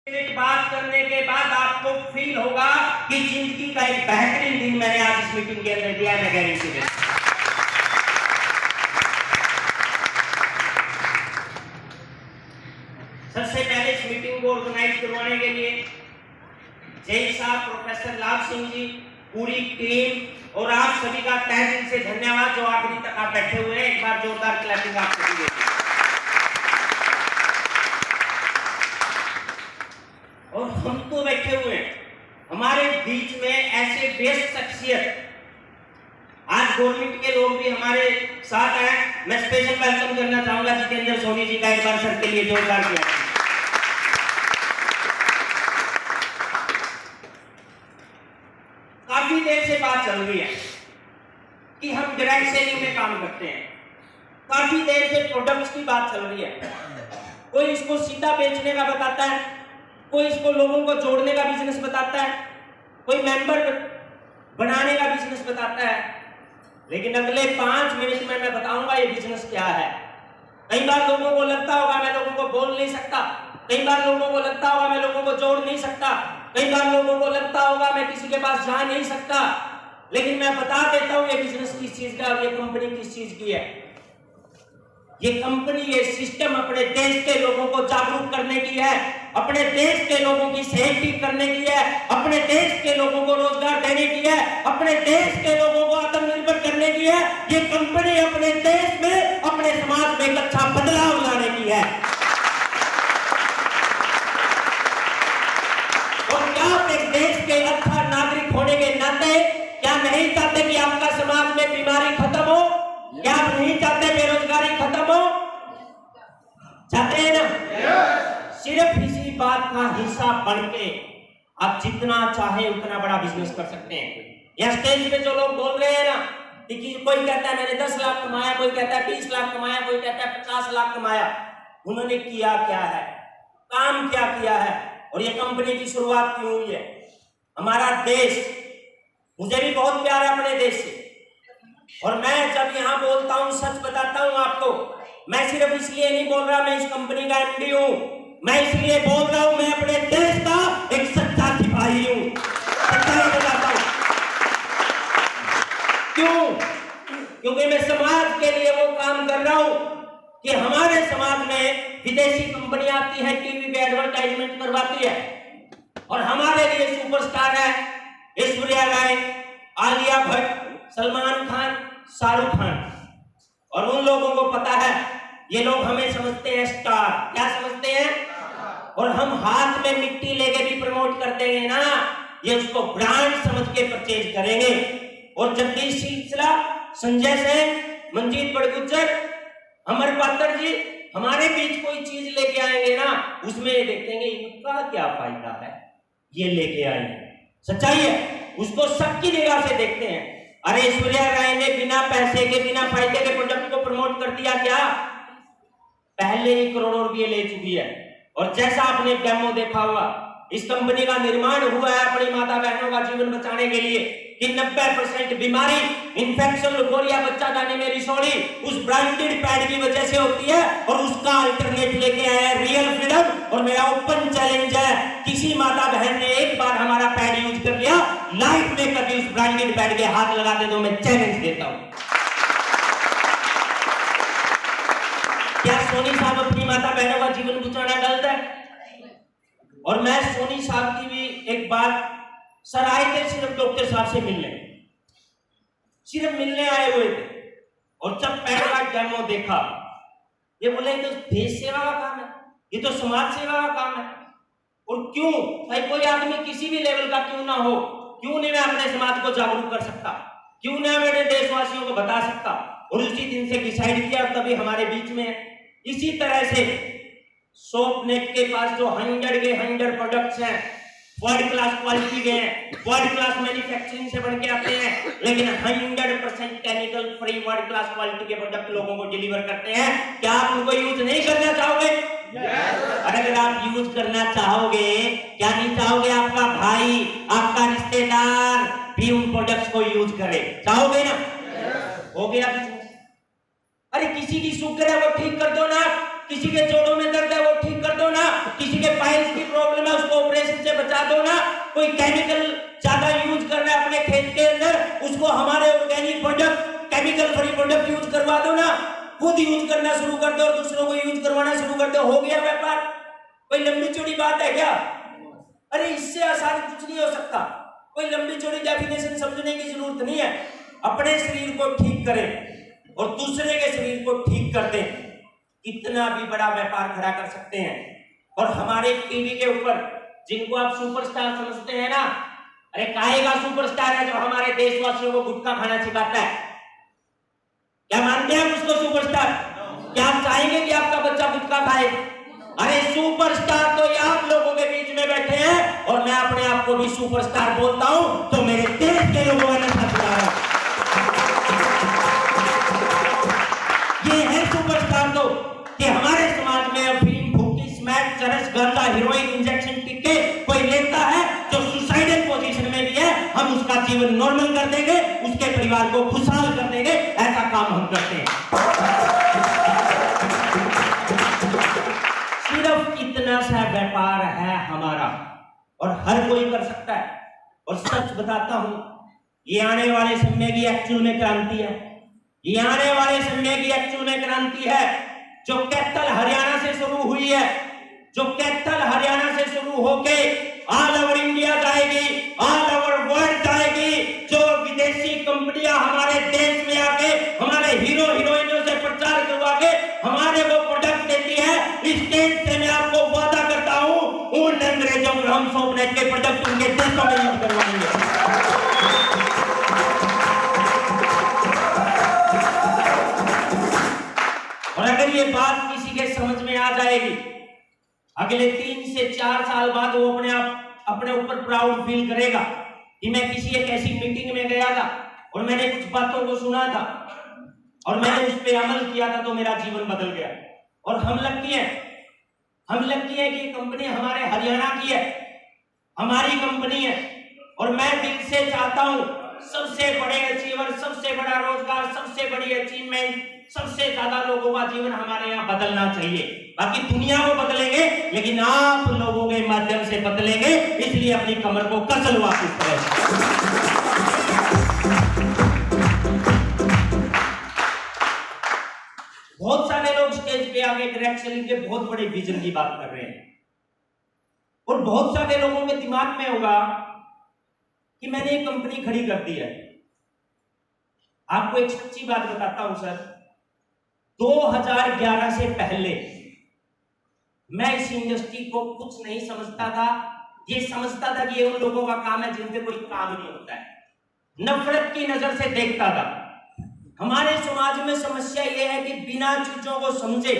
बात करने के बाद आपको फील होगा कि जिंदगी का एक बेहतरीन दिन मैंने आज इस मीटिंग के अंदर दिया है। मैं गारंटी देता हूं। सबसे पहले इस मीटिंग को ऑर्गेनाइज करवाने के लिए जय साहब, प्रोफेसर लाभ सिंह जी, पूरी टीम और आप सभी का तहे दिल से धन्यवाद जो आखिरी तक आप बैठे हुए हैं। एक बार जोरदार क्लैपिंग आप सभी दें। और हम तो बैठे हुए हैं, हमारे बीच में ऐसे बेस्ट शख्सियत आज गवर्नमेंट के लोग भी हमारे साथ हैं। मैं स्पेशल वेलकम करना चाहूंगा जितेंद्र सोनी जी का, एक बार सर के लिए जोरदार किया। काफी देर से बात चल रही है कि हम डायरेक्ट सेलिंग में काम करते हैं। काफी देर से प्रोडक्ट्स की बात चल रही है। कोई इसको सीधा बेचने का बताता है, कोई इसको लोगों को जोड़ने का बिजनेस बताता है, कोई मेंबर बनाने का बिजनेस बताता है। लेकिन अगले 5 मिनट में मैं बताऊंगा ये बिजनेस क्या है। कई बार लोगों को लगता होगा मैं लोगों को बोल नहीं सकता, कई बार लोगों को लगता होगा मैं लोगों को जोड़ नहीं सकता, कई बार लोगों को लगता होगा मैं किसी के पास जा नहीं सकता। लेकिन मैं बता देता हूं ये बिजनेस किस चीज का और ये कंपनी किस चीज की है। ये कंपनी, ये सिस्टम अपने देश के लोगों को जागरूक करने की है, अपने देश के लोगों की सेफ्टी करने की है, अपने देश के लोगों को रोजगार देने की है, अपने देश के लोगों को आत्मनिर्भर करने की है। ये कंपनी अपने देश में, अपने समाज में एक अच्छा बदलाव लाने की है। और क्या आप एक देश के अच्छा नागरिक होने के नाते क्या नहीं चाहते कि आपका समाज में बीमारी खत्म हो? क्या आप नहीं चाहते बेरोजगारी खत्म हो? चाहते हैं ना? सिर्फ इसी बात का हिस्सा बन के आप जितना चाहे उतना बड़ा बिजनेस कर सकते हैं। या स्टेज पे जो लोग बोल रहे हैं ना कि कोई कहता है मैंने 10 लाख कमाया, कोई कहता है 20 लाख कमाया, कोई कहता है 50 लाख कमाया, उन्होंने किया क्या है, काम क्या किया है और ये कंपनी की शुरुआत क्यों हुई है? हमारा देश, मुझे भी बहुत प्यार है अपने देश से, और मैं जब यहाँ बोलता हूँ सच बताता हूँ आपको। मैं सिर्फ इसलिए नहीं बोल रहा मैं इस कंपनी का एमडी हूँ, मैं इसलिए बोल रहा हूँ मैं अपने देश का एक सच्चा सिपाही हूँ। सच्चाई बताता हूँ क्यों? क्योंकि मैं समाज के लिए वो काम कर रहा हूँ कि हमारे समाज में विदेशी कंपनी आती है, टीवी पे एडवर्टाइजमेंट करवाती है और हमारे लिए सुपरस्टार है ऐश्वर्या राय, आलिया भट्ट, सलमान खान, शाहरुख खान। और उन लोगों को पता है, ये लोग हमें समझते हैं स्टार। क्या समझते हैं? और हम हाथ में मिट्टी लेके भी प्रमोट कर देंगे ना, ये उसको ब्रांड समझ के परचेज करेंगे। और जगदीश सिलसिला, संजय सेन, मंजीत बड़गुज्जर, अमर पात्र जी हमारे बीच कोई चीज लेके आएंगे ना, उसमें ये देखेंगे इनका क्या फायदा है, ये लेके आएंगे। सच्चाई है, उसको सबकी निगाह से देखते हैं। अरे ऐश्वर्या राय ने बिना पैसे के, बिना फायदे के प्रोडक्ट को प्रमोट कर दिया क्या? पहले ही करोड़ों रुपए ले चुकी है। और जैसा आपने डेमो देखा होगा, इस कंपनी का निर्माण हुआ है अपनी माता बहनों का जीवन बचाने के लिए कि 90% बीमारी, इन्फेक्शन, लुकोरिया, बच्चा दाने में रिसोली उस ब्रांडेड पैड की वजह से होती है। और उसका अल्टरनेट लेके आया है रियल फ्रीडम। और मेरा ओपन चैलेंज है, किसी माता बहन ने एक बार हमारा पैड यूज कर लिया, लाइफ में कभी उस ब्रांडेड पैड के हाथ लगा दे तो मैं चैलेंज देता हूं। क्या सोनी साहब अपनी माता बहनों का जीवन बचाना गलत है? और मैं सोनी साहब की भी एक बात, सर आए थे सिर्फ डॉक्टर साहब से मिलने, सिर्फ मिलने आए हुए थे। और जब पहला डेमो देखा, ये बोले तो देश सेवा का काम है, ये तो समाज सेवा का काम है। और क्यों भाई, कोई आदमी किसी भी लेवल का क्यों ना हो, क्यों नहीं मैं अपने समाज को जागरूक कर सकता, क्यों ना मेरे देशवासियों को बता सकता। और उसी दिन से डिसाइड किया, तभी हमारे बीच में इसी तरह से सोपनेट के पास जो 100 के 100 प्रोडक्ट्स हैं, वर्ल्ड क्लास क्वालिटी के हैं, वर्ल्ड क्लास मैन्युफैक्चरिंग से बन के आते हैं, लेकिन 100% chemical free world class quality के प्रोडक्ट लोगों को डिलीवर करते हैं। क्या आप उनको यूज नहीं करना चाहोगे? और अगर आप यूज करना चाहोगे, क्या नहीं चाहोगे आपका भाई, आपका रिश्तेदार भी उन प्रोडक्ट्स को यूज करे? चाहोगे ना? हो गया बिजनेस। अरे किसी की शुगर है वो ठीक कर दो ना, किसी के जोड़ों में दर्द है वो ठीक कर दो ना, किसी के पाइल्स की प्रॉब्लम है दो ना, कोई केमिकल ज्यादा यूज कर रहा है अपने खेत के अंदर, उसको हमारे organic product, chemical free product use करवा दो ना, खुद यूज करना शुरू कर दो और दूसरों को यूज करवाना शुरू कर दो, हो गया व्यापार। कोई लंबी चौड़ी बात है क्या? अरे इससे आसान कुछ नहीं हो सकता। कोई लंबी चौड़ी डेफिनेशन समझने की जरूरत नहीं है। अपने शरीर को ठीक करें और दूसरे के शरीर को ठीक कर दें, इतना भी बड़ा व्यापार खड़ा कर सकते हैं। और हमारे टीवी के ऊपर जिनको आप सुपरस्टार समझते हैं ना, अरे काहे का सुपरस्टार है जो हमारे देशवासियों को गुटखा खाना सिखाता है? क्या मानते हैं उसको सुपरस्टार? क्या आप चाहेंगे कि आपका बच्चा गुटखा खाए? अरे सुपरस्टार तो ये आप लोगों के बीच में बैठे हैं, और मैं अपने आप को भी सुपरस्टार बोलता हूं, तो मेरे देश के लोगों ने ये है सुपरस्टार। तो कि हमारे समाज में अफीम, भूखी, स्मैक, चरस, गांजा, हीरोइन, इंजेक्शन टिक्के कोई लेता है जो सुसाइडल पोजीशन में भी है, हम उसका जीवन नॉर्मल कर देंगे, उसके परिवार को खुशहाल कर देंगे, ऐसा काम हम करते हैं। सिर्फ इतना सा व्यापार है हमारा और हर कोई कर सकता है। और सच बताता हूं, ये आने वाले समय की एक्चुअल में क्रांति है। ये आने वाले समय की एक्चुअल में क्रांति है जो कैथल हरियाणा से शुरू हुई है, जो कैथल हरियाणा से शुरू होके ऑल ओवर इंडिया जाएगी, ऑल ओवर वर्ल्ड जाएगी। जो विदेशी कंपनियां हमारे देश में आके हमारे हीरो हीरोइनों से प्रचार करवा के हमारे वो प्रोडक्ट देती है, इस स्टेज से मैं आपको वादा करता हूं, उन अंग्रेजों को हम सौंपने के प्रोडक्ट उनके देशों में यूज करवाएंगे। और अगर ये बात किसी के समझ में आ जाएगी, अगले 3 से 4 साल बाद वो अपने ऊपर प्राउड फील करेगा कि मैं किसी एक ऐसी मीटिंग में गया था और मैंने कुछ बातों को सुना था और मैंने उस पर अमल किया था, तो मेरा जीवन बदल गया। और हम लकी हैं कि ये कंपनी हमारे हरियाणा की है, हमारी कंपनी है। और मैं दिल से चाहता हूं सबसे बड़े अचीवर, सबसे बड़ा रोजगार, सबसे बड़ी अचीवमेंट, सबसे ज्यादा लोगों का जीवन हमारे यहाँ बदलना चाहिए। बाकी दुनिया को बदलेंगे, लेकिन आप लोगों के माध्यम से बदलेंगे, इसलिए अपनी कमर को कस लो आप इस तरह। बहुत सारे लोग स्टेज पे आके डायरेक्ट सेलिंग के बहुत बड़े विजन की बात कर रहे हैं, और बहुत सारे लोगों के दिमाग में होगा कि मैंने एक कंपनी खड़ी कर दी है। आपको एक सच्ची बात बताता हूं सर, 2011 से पहले मैं इस इंडस्ट्री को कुछ नहीं समझता था। ये समझता था कि ये उन लोगों का काम है जिन पे कोई काम नहीं होता है, नफरत की नजर से देखता था। हमारे समाज में समस्या यह है कि बिना चीजों को समझे,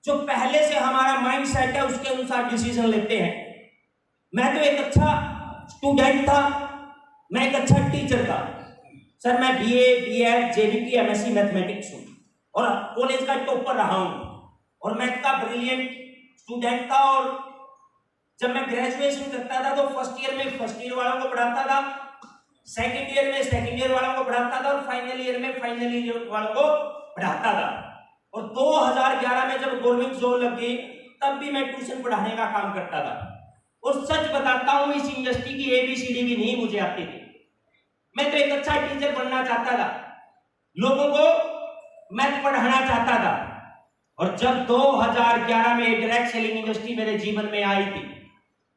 जो पहले से हमारा माइंड सेट है उसके अनुसार डिसीजन लेते हैं। मैं तो एक अच्छा स्टूडेंट था, मैं एक अच्छा टीचर था सर। मैं BA, BEd, JBT, MSc mathematics हूं और कॉलेज का टॉपर रहा हूं और मैथ का ब्रिलियंट स्टूडेंट था। और जब मैं ग्रेजुएशन करता था तो फर्स्ट ईयर में फर्स्ट ईयर वालों को पढ़ाता था, सेकंड ईयर में सेकंड ईयर वालों को पढ़ाता था और फाइनल ईयर में फाइनल ईयर वालों को पढ़ाता था। और 2011 में जब गवर्नमेंट जॉब लगी तब भी मैं ट्यूशन पढ़ाने का काम करता था। और सच बताता हूं, इस इंडस्ट्री की एबीसीडी भी नहीं मुझे आती थी। मैं तो एक अच्छा टीचर बनना चाहता था, लोगों को मैथ पढ़ाना चाहता था। और जब 2011 में डायरेक्ट सेलिंग इंडस्ट्री मेरे जीवन में आई थी,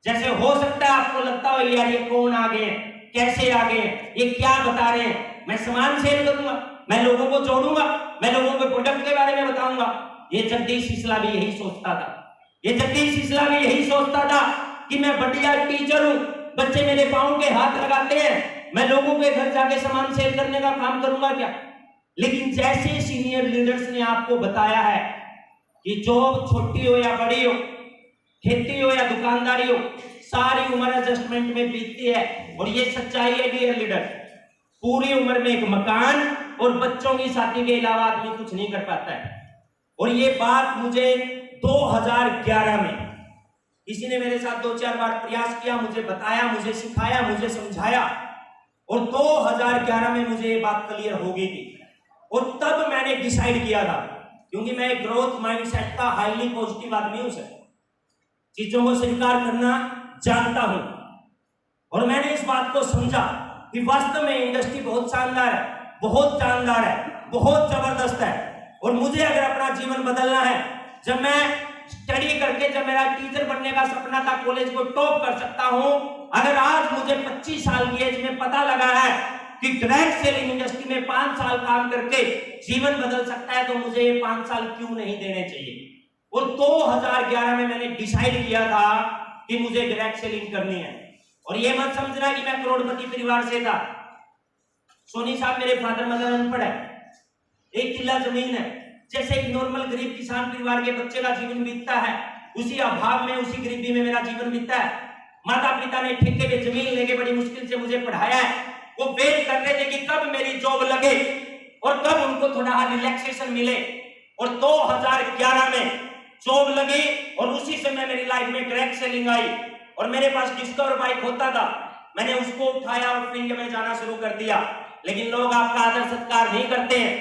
जैसे हो सकता है आपको लगता हो यार ये कौन आ गए हैं, कैसे आ गए हैं, ये क्या बता रहे हैं, मैं सामान सेल करूंगा, मैं लोगों को जोड़ूंगा, मैं लोगों के प्रोडक्ट के बारे में बताऊंगा। ये जगदीश सिसला भी यही सोचता था। ये जगदीश सिसला भी यही सोचता था कि मैं बढ़िया टीचर हूं, बच्चे मेरे पांव के हाथ लगाते हैं, मैं लोगों के घर जाके सामान सेल करने का काम करूंगा क्या। लेकिन जैसे सीनियर लीडर्स ने आपको बताया है कि जॉब छोटी हो या बड़ी हो, खेती हो या दुकानदारी हो, सारी उम्र एडजस्टमेंट में बीतती है। और ये सच्चाई है डियर लीडर, पूरी उम्र में एक मकान और बच्चों की शादी के अलावा आदमी कुछ नहीं कर पाता है। और ये बात मुझे 2011 में किसी ने मेरे साथ 2-4 बार प्रयास किया, मुझे बताया, मुझे सिखाया, मुझे समझाया, और 2011 में मुझे ये बात क्लियर हो गई थी। और तब मैंने डिसाइड किया था, क्योंकि मैं एक ग्रोथ माइंडसेट का हाईली पॉजिटिव आदमी हूं सर। चीजों को स्वीकार करना, जानता हूं और मैंने इस बात को समझा कि वास्तव में इंडस्ट्री बहुत शानदार है, बहुत जानदार है, बहुत जबरदस्त है। और मुझे अगर अपना जीवन बदलना है, जब मैं स्टडी करके जब मेरा टीचर बनने का सपना था, कॉलेज को टॉप कर सकता हूं, अगर आज मुझे 25 साल की एज में पता लगा है कि डायरेक्ट सेलिंग इंडस्ट्री में 5 साल काम करके जीवन बदल सकता है, तो मुझे ये 5 साल क्यों नहीं देने चाहिए। और 2011 में मैंने डिसाइड किया था कि मुझे डायरेक्ट सेलिंग करनी है। और ये मत समझना कि मैं करोड़पति परिवार से था। सोनी साहब मेरे फादर मदर अनपढ़ है, 1 किला जमीन है। जैसे एक नॉर्मल गरीब किसान परिवार के बच्चे का जीवन बीतता है, उसी अभाव में, उसी गरीबी में मेरा जीवन बीतता है। माता पिता ने ठेके पे जमीन लेके बड़ी मुश्किल से मुझे पढ़ाया है। वो वेट कर रहे थे कि कब मेरी जॉब लगे और कब उनको थोड़ा रिलैक्सेशन मिले। और 2011 में जॉब लगी और उसी समय मेरी लाइफ में डायरेक्ट सेलिंग आई। और मेरे पास डिस्कवर बाइक होता था, मैंने उसको उठाया और फील्ड में जाना शुरू कर दिया। लेकिन लोग आपका आदर सत्कार नहीं करते हैं,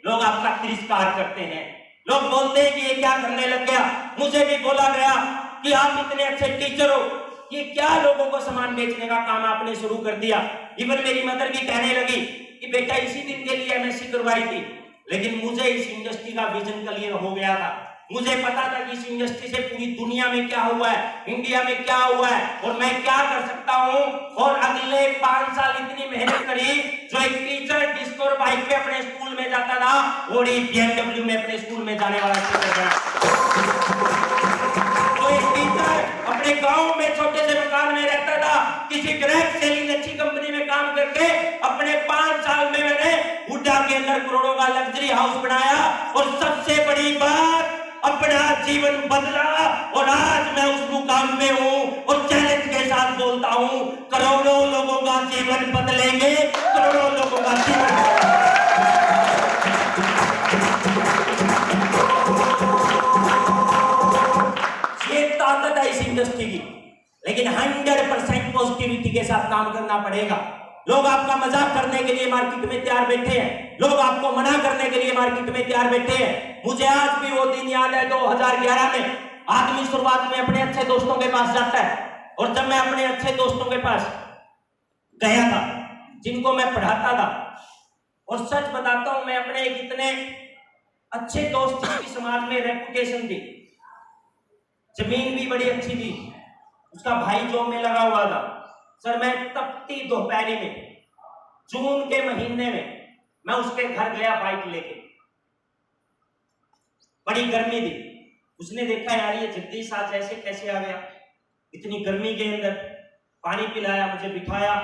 लोग आपका तिरस्कार करते हैं। लोग बोलते हैं कि ये क्या करने लग गया। मुझे भी बोला गया कि आप इतने अच्छे टीचर हो, ये क्या लोगों को सामान बेचने का काम आपने शुरू कर दिया। इवन मेरी मदर भी कहने लगी कि बेटा इसी दिन के लिए एमएससी करवाई थी। लेकिन मुझे इस इंडस्ट्री का विजन क्लियर हो गया था। मुझे पता था कि इस इंडस्ट्री से पूरी दुनिया में क्या हुआ है, इंडिया में क्या हुआ है और मैं क्या कर सकता हूं। और अगले 5 साल इतनी मेहनत करी, जो एक टीचर डिस्कवर बाइक पे अपने स्कूल में जाता था, वो BMW में अपने स्कूल में जाने वाला टीचर बना। तो एक टीचर अपने गांव में छोटे से मकान में रहता था, किसी डायरेक्ट सेलिंग अच्छी कंपनी में काम करके अपने 5 साल में मैंने हुड्डा के अंदर करोड़ों का लग्जरी हाउस बनाया। और सबसे बड़ी बात, अपना जीवन बदला। और आज मैं उस मुकाम में हूं और चैलेंज के साथ बोलता हूं, करोड़ों लोगों का जीवन बदलेंगे, करोड़ों लोगों का जीवन ये ताकत है इस इंडस्ट्री की। लेकिन 100% पॉजिटिविटी के साथ काम करना पड़ेगा। लोग आपका मजाक करने के लिए मार्केट में तैयार बैठे हैं, लोग आपको मना करने के लिए मार्केट में तैयार बैठे हैं। मुझे आज भी वो दिन याद है 2011 में। आदमी शुरुआत में अपने अच्छे दोस्तों के पास जाता है, और जब मैं अपने अच्छे दोस्तों के पास गया था, जिनको मैं पढ़ाता था, और सच बताता हूं मैं अपने एक इतने अच्छे दोस्त जिसकी समाज में रेपुटेशन थी, जमीन भी बड़ी अच्छी थी, उसका भाई जॉब में लगा हुआ था। सर मैं तपती दोपहरी में, जून के महीने में मैं उसके घर गया बाइक लेके, बड़ी गर्मी थी। उसने देखा यार ये जगदीश आज ऐसे कैसे आ गया इतनी गर्मी के अंदर। पानी पिलाया, मुझे बिठाया,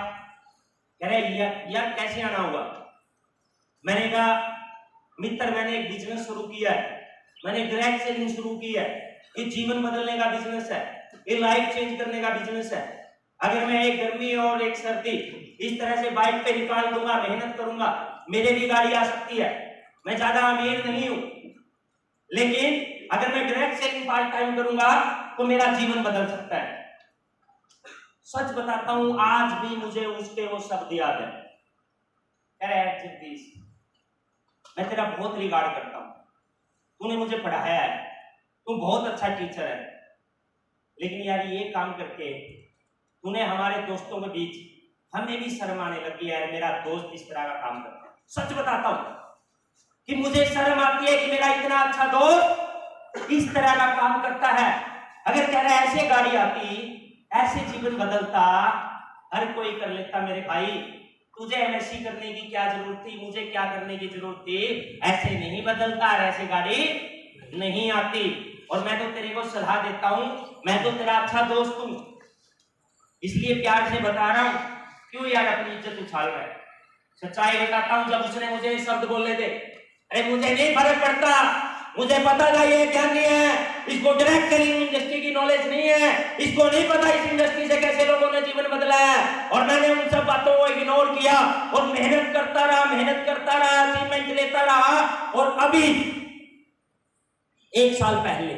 कह रहे यार कैसे आना हुआ। मैंने कहा मित्र मैंने एक बिजनेस शुरू किया है, मैंने डायरेक्ट सेलिंग शुरू की है। ये जीवन बदलने का बिजनेस है, ये लाइफ चेंज करने का बिजनेस है। अगर मैं एक गर्मी और एक सर्दी इस तरह से बाइक पे निकाल दूंगा, मेहनत करूंगा, मेरे भी गाड़ी आ सकती है। मैं ज्यादा अमीर नहीं हूं, लेकिन अगर मैं डायरेक्ट सेलिंग पार्ट टाइम करूंगा तो मेरा जीवन बदल सकता है। सच बताता हूं आज भी मुझे उसके वो शब्द याद है। अरे जगदीश मैं तेरा बहुत रिगार्ड करता हूं, तूने मुझे पढ़ाया है, तू बहुत अच्छा टीचर है, लेकिन यार ये काम करके तूने हमारे दोस्तों के बीच हमें भी शर्म आने लगी यार, मेरा दोस्त इस तरह का काम करता है। सच बताता हूं कि मुझे शर्म आती है कि मेरा इतना अच्छा दोस्त इस तरह का काम करता है। अगर कह रहा है ऐसे गाड़ी आती, ऐसे जीवन बदलता, हर कोई कर लेता मेरे भाई, तुझे एमएससी करने की क्या जरूरत थी, मुझे क्या करने की जरूरत थी। ऐसे नहीं बदलता, ऐसे गाड़ी नहीं आती। और मैं तो तेरे को सलाह देता हूं, मैं तो तेरा अच्छा दोस्त हूं, इसलिए प्यार से बता रहा हूं, क्यों यार अपनी इज्जत उछाल रहा है। सच्चाई बताता हूं, जब उसने मुझे शब्द बोले थे, अरे मुझे नहीं फर्क पड़ता, मुझे पता था ये ज्ञानी है, इसको डायरेक्ट सेलिंग इंडस्ट्री की नॉलेज नहीं है, इसको नहीं पता इस इंडस्ट्री से कैसे लोगों ने जीवन बदला है। और मैंने उन सब बातों को इग्नोर किया और मेहनत करता रहा, अचीवमेंट लेता रहा। और अभी 1 साल पहले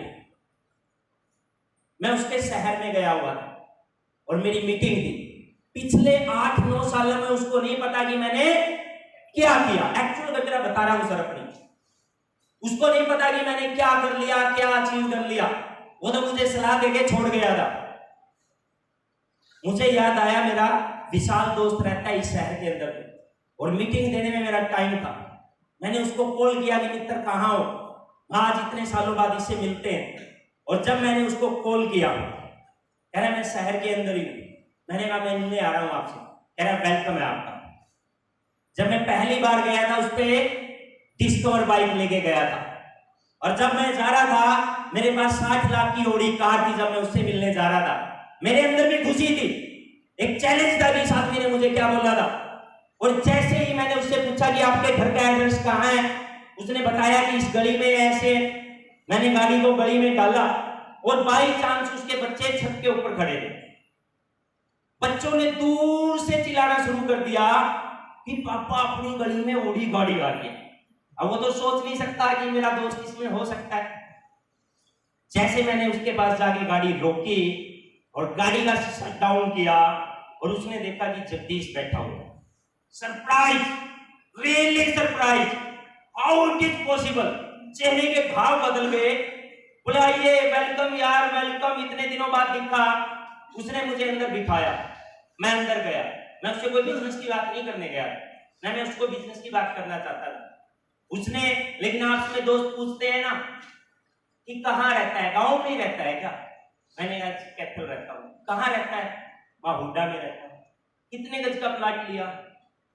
मैं उसके शहर में गया हुआ था और मेरी मीटिंग थी। पिछले 8-9 सालों में उसको नहीं पता कि मैंने क्या किया। एक्चुअल वगैरह बता रहा हूं सर अपनी, उसको नहीं पता कि मैंने क्या कर लिया, क्या अचीव कर लिया। वो तो मुझे सलाह देके छोड़ गया था। मुझे याद आया मेरा विशाल दोस्त रहता है इस शहर के अंदर और मीटिंग देने में मेरा टाइम था। मैंने उसको कॉल किया कि मित्र कहाँ हो, आज इतने सालों बाद इससे मिलते हैं। और जब मैंने उसको कॉल किया, कह रहा मैं शहर के अंदर ही हूँ। मैंने कहा मैं मिलने आ रहा हूँ आपसे। कह रहा वेलकम है आपका। जब मैं पहली बार गया था उस पे डिस्कवर बाइक लेके गया था और जब मैं जा रहा था मेरे पास 60 लाख की ओडी कार थी। जब मैं उससे मिलने जा रहा था मेरे अंदर भी खुशी थी, एक चैलेंज था कि साथी ने मुझे क्या बोला था। और जैसे ही मैंने उससे पूछा कि आपके घर का एड्रेस कहाँ है, उसने बताया कि इस गली में ऐसे। मैंने गाड़ी को गली में डाला और बाई चांस उसके बच्चे छत के ऊपर खड़े थे। बच्चों ने दूर से चिल्लाना शुरू कर दिया कि पापा अपनी गली में ओडी गाड़ी आ रही है। अब वो तो सोच नहीं सकता कि मेरा दोस्त इसमें हो सकता है। जैसे मैंने उसके पास जाके गाड़ी रोकी और गाड़ी का शट डाउन किया और उसने देखा कि जगदीश बैठा हुआ। Surprise, really surprise, how it is possible. चेहरे के भाव बदल गए। बोला ये वेलकम यार वेलकम, इतने दिनों बाद दिखा। उसने मुझे अंदर बिठाया, मैं अंदर गया। मैं उससे कोई बिजनेस की बात नहीं करने गया, मैं उसको बिजनेस की बात करना चाहता था। उसने, लेकिन आपस में दोस्त पूछते हैं ना कि कहाँ रहता है, गांव में ही रहता है क्या? मैंने कहा कैथल रहता हूँ। कहाँ रहता है? वहां हुड्डा में रहता हूँ। कितने गज का प्लाट लिया?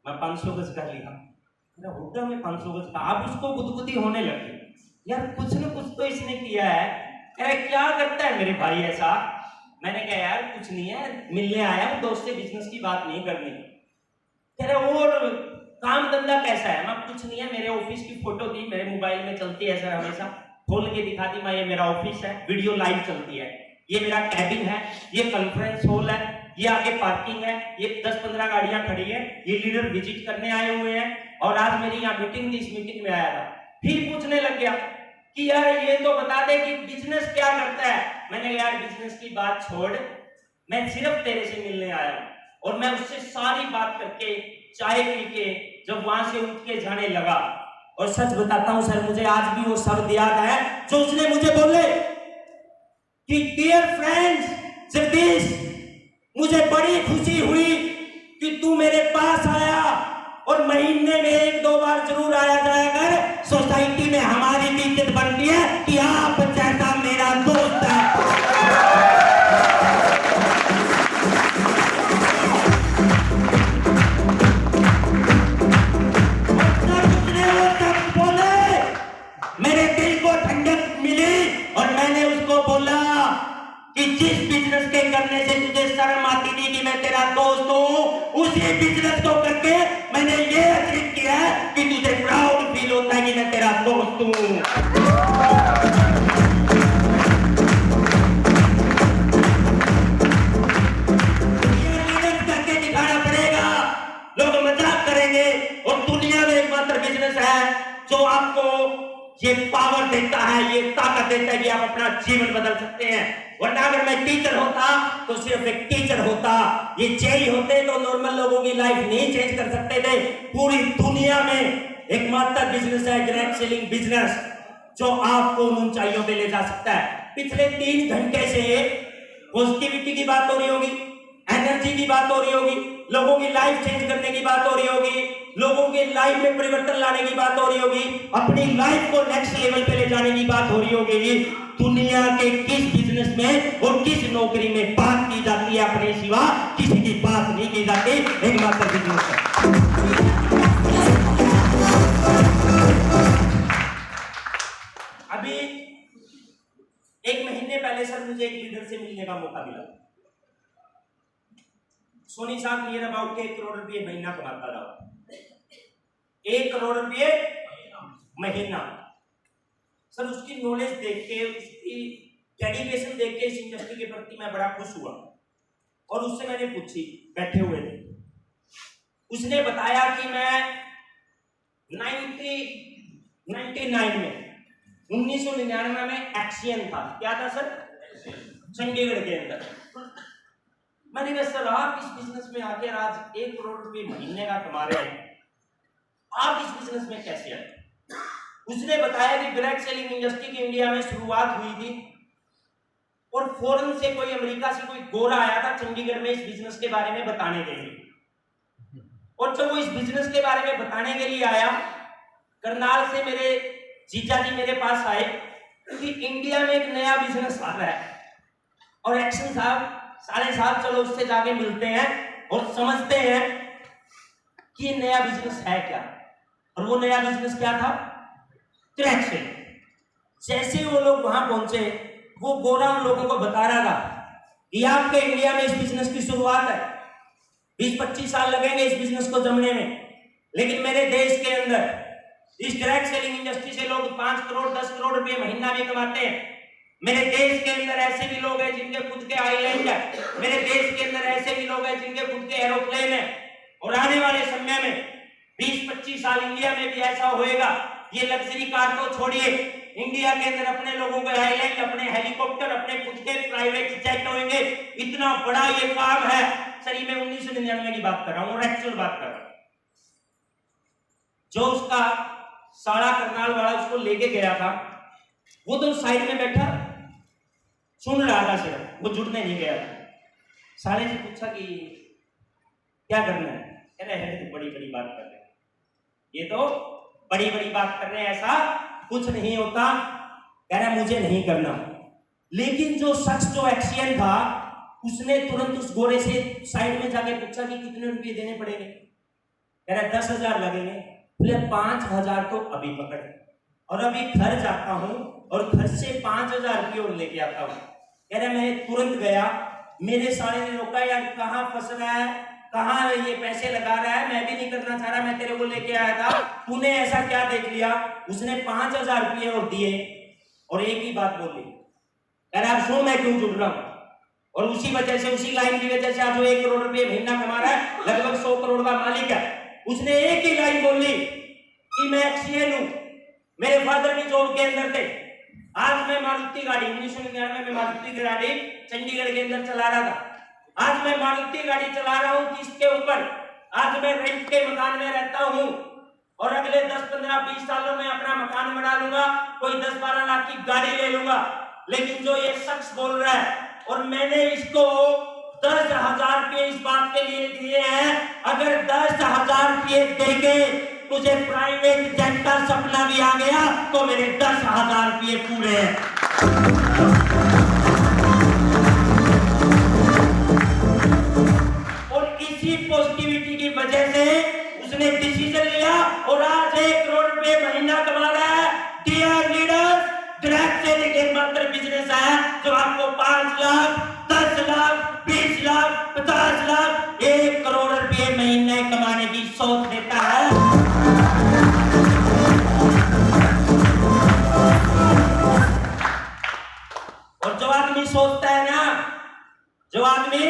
मैं 500 गज का लिया। हुड्डा में 500 गज का। आप उसको गुदगुदी होने लगे, यार कुछ न कुछ तो इसने किया है। अरे क्या करता है मेरे भाई ऐसा? मैंने कहा यार कुछ नहीं है, मिलने आया हूं, दोस्त से बिजनेस की बात नहीं करनी। कह रहे और काम धंधा कैसा है? मैं कुछ नहीं है, मेरे ऑफिस की फोटो थी मेरे मोबाइल में चलती है सर, हमेशा खोल के दिखाती मैं, ये मेरा ऑफिस है, वीडियो लाइव चलती है, ये मेरा कैबिन है, ये कॉन्फ्रेंस हॉल है, ये आगे पार्किंग है, ये 10-15 गाड़ियां खड़ी है, ये लीडर विजिट करने आए हुए हैं और आज मेरी यहाँ मीटिंग थी, इस मीटिंग में आया था। फिर पूछने लग गया कि यार ये तो बता दे कि बिजनेस क्या करता है। मैंने कहा यार बिजनेस की बात छोड़, मैं सिर्फ तेरे से मिलने आया हूं। और मैं उससे सारी बात करके चाय पी के जब वहां से उठ के जाने लगा, और सच बताता हूं सर मुझे आज भी वो शब्द याद है जो उसने मुझे बोले कि डियर फ्रेंड्स जगदीश, मुझे बड़ी खुशी हुई कि तू मेरे पास आया और महीने में 1-2 बार जरूर आया जाया कर। सोसाइटी में हमारी भी इज्जत बनती है कि आप जैसा मेरा दोस्त है। मेरे दिल को ठंडक मिली और मैंने उसको बोला कि जिस बिजनेस के करने से तुझे शर्म आती थी कि मैं तेरा दोस्त हूं, उसी बिजनेस को करके मैंने ये अचीव किया है कि तुझे प्राउड फील होता है कि मैं तेरा दोस्त हूं। ये बिजनेस करके दिखाना पड़ेगा, लोग मजाक करेंगे और दुनिया में एकमात्र बिजनेस है जो आपको ये पावर देता है, ये ताकत देता है कि आप अपना जीवन बदल सकते हैं। वरना अगर मैं टीचर होता तो सिर्फ एक टीचर होता, ये जेई होते तो नॉर्मल लोगों की लाइफ नहीं चेंज कर सकते थे। पूरी दुनिया में एकमात्र बिजनेस है डायरेक्ट सेलिंग बिजनेस जो आपको उन ऊंचाइयों पे ले जा सकता है। पिछले 3 घंटे से पॉजिटिविटी की बात हो रही होगी, एनर्जी की बात हो रही होगी, लोगों की लाइफ चेंज करने की बात हो रही होगी, लोगों के लाइफ में परिवर्तन लाने की बात हो रही होगी, अपनी लाइफ को नेक्स्ट लेवल पे ले जाने की बात हो रही होगी। दुनिया के किस बिजनेस में और किस नौकरी में बात की जाती है अपने सिवा किसी की बात नहीं की जाती, एकमात्र बिजनेस है। अभी 1 महीने पहले सर मुझे एक लीडर से मिलने का मौका मिला। सोनी साहब नियर अबाउट 1 करोड़ रुपये महीना कमाता था। 1 करोड़ रुपये महीना। सर उसकी नॉलेज देख के, उसकी डेडिकेशन देख के इस इंडस्ट्री के प्रति मैं बड़ा खुश हुआ और उससे मैंने पूछी, बैठे हुए थे, उसने बताया कि मैं 1999 में एक्सियन था। क्या था सर? चंडीगढ़ के अंदर। मैंने कहा सर आप इस बिजनेस में आके आज 1 करोड़ रुपये महीने का कमा रहे हैं, आप इस बिजनेस में कैसे आए? उसने बताया कि डायरेक्ट सेलिंग इंडस्ट्री की इंडिया में शुरुआत हुई थी और फॉरेन से कोई, अमेरिका से कोई गोरा आया था चंडीगढ़ में इस बिजनेस के बारे में बताने के लिए। और जब वो इस बिजनेस के बारे में बताने के लिए आया, करनाल से मेरे जीजा जी मेरे पास आए कि इंडिया में एक नया बिजनेस आ रहा है और एक्शन साहब चलो उससे जाके मिलते हैं और समझते हैं कि ये नया बिजनेस है क्या। और वो नया बिजनेस क्या था? Crack selling. जैसे वो लोग वहां पहुंचे, वो गोरा उन लोगों को बता रहा था कि आपके इंडिया में इस बिजनेस की शुरुआत है, 20-25 साल लगेंगे इस बिजनेस को जमने में, लेकिन मेरे देश के अंदर इस क्रैक सेलिंग इंडस्ट्री से लोग 5 करोड़ 10 करोड़ रुपए महीना भी कमाते हैं। मेरे देश के अंदर ऐसे भी लोग हैं जिनके खुद के आइलैंड है, मेरे देश के अंदर ऐसे भी लोग हैं जिनके खुद के एरोप्लेन है। और आने वाले समय में 20-25 साल इंडिया में भी ऐसा होएगा। ये लग्जरी कार तो छोड़िए, इंडिया के अंदर अपने लोगों के आइलैंड, अपने हेलीकॉप्टर, अपने खुद के प्राइवेट जेट होंगे। इतना बड़ा ये काम है। सर मैं 1999 की बात कर रहा हूँ और एक्चुअल बात कर रहा हूँ। जो उसका साड़ा करनाल वाला उसको लेके गया था, वो तो साइड में बैठा सुन रहा था, सिर्फ वो जुड़ने नहीं गया था। साले से पूछा कि क्या करना है? कह रहे हैं तो बड़ी बड़ी बात कर रहे हैं, ये तो बड़ी बड़ी बात कर रहे हैं, ऐसा कुछ नहीं होता। कह रहा मुझे नहीं करना। लेकिन जो शख्स, जो एक्शियन था, उसने तुरंत उस गोरे से साइड में जाके पूछा कि कितने रुपये देने पड़ेंगे? कह रहा 10,000 लगेंगे। बोले 5,000 तो अभी पकड़, और अभी घर जाता हूं और घर से 5,000 रुपये और लेके आता हूं। कह रहा मैं तुरंत गया, मेरे साले ने रोका, यार कहाँ फंस रहा है, कहाँ ये पैसे लगा रहा है, मैं भी नहीं करना चाह रहा, मैं तेरे को लेके आया था, तूने ऐसा क्या देख लिया? उसने 5,000 रुपये और दिए और एक ही बात बोली, कह रहा सुन मैं क्यों जुड़ रहा हूं। और उसी वजह से, उसी लाइन की वजह से आज वो 1 करोड़ रुपये महीना कमा रहा है, लगभग 100 करोड़ का मालिक है। उसने एक ही लाइन बोली कि मैं एक्सीएन हूं, मेरे फादर भी जॉब के अंदर थे। आज मैं मारुति गाड़ी 1999 में मारुति की गाड़ी चंडीगढ़ के अंदर चला रहा था। आज मैं मारुति गाड़ी चला रहा हूं किसके ऊपर? आज मैं रेंट के मकान में रहता हूं और अगले 10-15-20 सालों में अपना मकान बना लूंगा, कोई 10-12 लाख की गाड़ी ले लूंगा। लेकिन जो ये शख्स बोल रहा है, और मैंने इसको 10,000 रुपये इस बात के लिए दिए हैं, अगर 10,000 रुपये देके तुझे प्राइवेट जेट का सपना भी आ गया तो मेरे 10,000 रुपये पूरे हैं। और इसी पॉजिटिविटी की वजह से उसने डिसीजन लिया और आज 1 करोड़ रुपये महीना कमा रहा है। डियर लीडर्स, क्रैक सेलिंग एकमात्र बिजनेस है जो आपको 5 लाख 10 लाख 20 लाख 50 लाख 1 करोड़ रुपये महीने कमाने की सोच देता है। और जो आदमी सोचता है ना, जो आदमी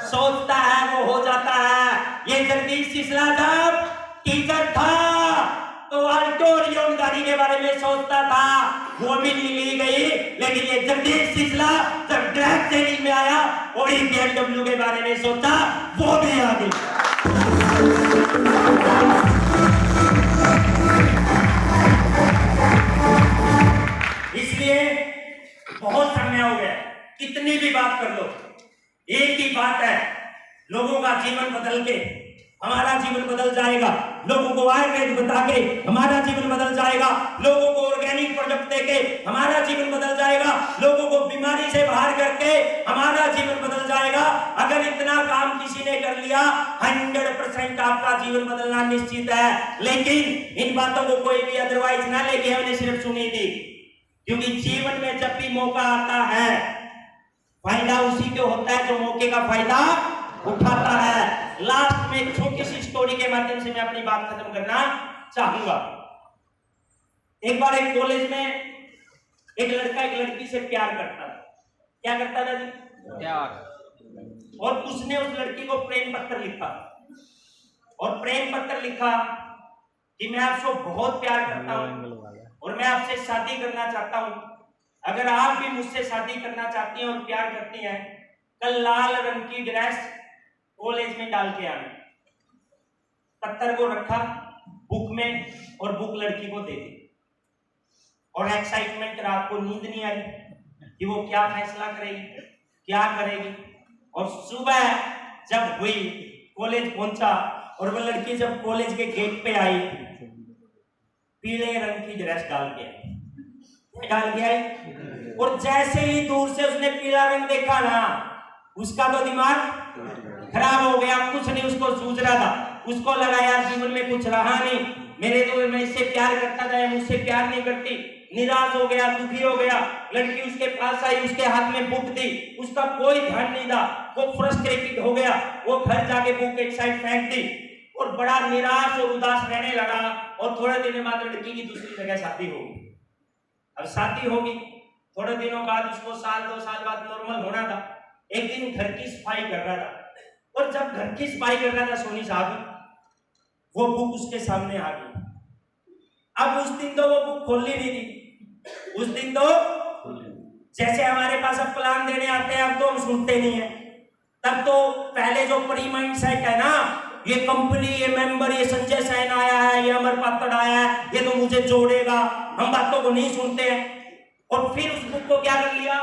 सोचता है वो हो जाता है। ये जगदीश सिसला जब टीचर था तो ऑडिटोरियम गाड़ी के बारे में सोचता था, वो भी नहीं ली गई। लेकिन ये जगदीश सिसला जब क्रैक सेलिंग में आया और BMW के बारे में सोचा, वो भी आ गई। इसलिए बहुत समय हो गया, कितनी भी बात कर लो, एक ही बात है, लोगों का जीवन बदल के हमारा जीवन बदल जाएगा। लोगों को आयुर्वेद बता के हमारा जीवन बदल जाएगा। लोगों को ऑर्गेनिक प्रोडक्ट देके हमारा जीवन बदल जाएगा। लोगों को बीमारी से बाहर करके हमारा जीवन बदल जाएगा। अगर इतना काम किसी ने कर लिया, 100% आपका जीवन बदलना निश्चित है। लेकिन इन बातों को कोई भी अदरवाइज ना लेके हमने सिर्फ सुनी थी, क्योंकि जीवन में जब भी मौका आता है, फायदा उसी को होता है जो मौके का फायदा उठाता है। लास्ट में एक छोटी सी स्टोरी के माध्यम से मैं अपनी बात खत्म करना चाहूंगा। एक बार एक कॉलेज में एक लड़का एक लड़की से प्यार करता था। क्या करता था जी? प्यार। और उसने उस लड़की को प्रेम पत्र लिखा, और प्रेम पत्र लिखा कि मैं आपसे बहुत प्यार करता हूं और मैं आपसे शादी करना चाहता हूं। अगर आप भी मुझसे शादी करना चाहती हैं और प्यार करती हैं, कल लाल रंग की ड्रेस कॉलेज में डाल के आना। पत्थर को रखा बुक में और बुक लड़की को दे दी। और एक्साइटमेंट, रात को नींद नहीं आई, कि वो क्या फैसला करेगी, क्या करेगी। और सुबह जब हुई, कॉलेज पहुंचा और वो लड़की जब कॉलेज के गेट पे आई, पीले रंग की ड्रेस डाल के आई, और जैसे ही दूर से उसने पीला रंग देखा ना, उसका तो दिमाग खराब हो गया। कुछ नहीं उसको सूझ रहा था, उसको लगा यार जीवन में कुछ रहा नहीं, मेरे तो मैं इससे प्यार करता था, मुझसे प्यार नहीं करती। निराश हो गया, दुखी हो गया। लड़की उसके पास आई, उसके हाथ में बुक दी, उसका कोई ध्यान नहीं था, वो फ्रस्ट्रेटेड हो गया। वो घर जाके बुक एक साइड फेंक दी और बड़ा निराश और उदास रहने लगा। और थोड़े दिन बाद लड़की की दूसरी जगह शादी होगी। अब शादी होगी, थोड़े दिनों बाद उसको साल 2 साल बाद नॉर्मल होना था। एक दिन घर की सफाई कर रहा था, और जब घर की सफाई कर रहा था सोनी साहब, वो बुक उसके सामने आ गई। अब उस दिन तो वो बुक खोलनी नहीं थी, उस दिन तो जैसे हमारे पास अब प्लान देने आते हैं, अब तो हम सुनते नहीं है। तब तो पहले जो प्री माइंड सेट है ना, ये कंपनी, ये मेंबर, ये संजय सैन आया है, ये अमर पात्र आया है, ये तो मुझे जोड़ेगा, हम बातों को नहीं सुनते हैं। और फिर उस बुक को क्या कर लिया,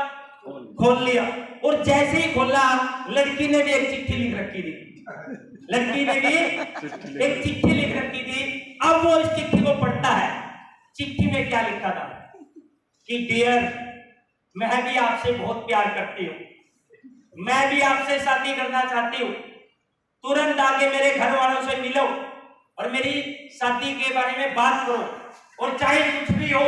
खोल लिया। और जैसे ही खोला, लड़की ने भी एक चिट्ठी लिख रखी थी, लड़की ने भी एक चिट्ठी लिख रखी थी। अब वो इस चिट्ठी को पढ़ता है। चिट्ठी में क्या लिखा था कि डियर, मैं भी आपसे बहुत प्यार करती हूँ, मैं भी आपसे शादी करना चाहती हूँ। तुरंत आके मेरे घर वालों से मिलो और मेरी शादी के बारे में बात करो, और चाहे कुछ भी हो,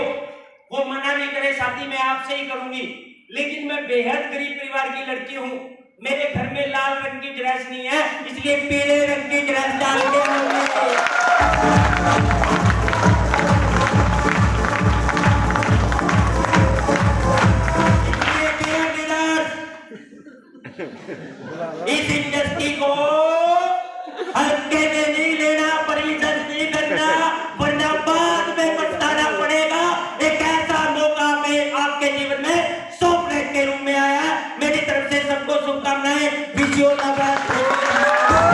वो मना नहीं करे, शादी मैं आपसे ही करूंगी। लेकिन मैं बेहद गरीब परिवार की लड़की हूँ, मेरे घर में लाल रंग की ड्रेस नहीं है, इसलिए पीले रंग की ड्रेस डाल के इस इंडस्ट्री को हल्के में नहीं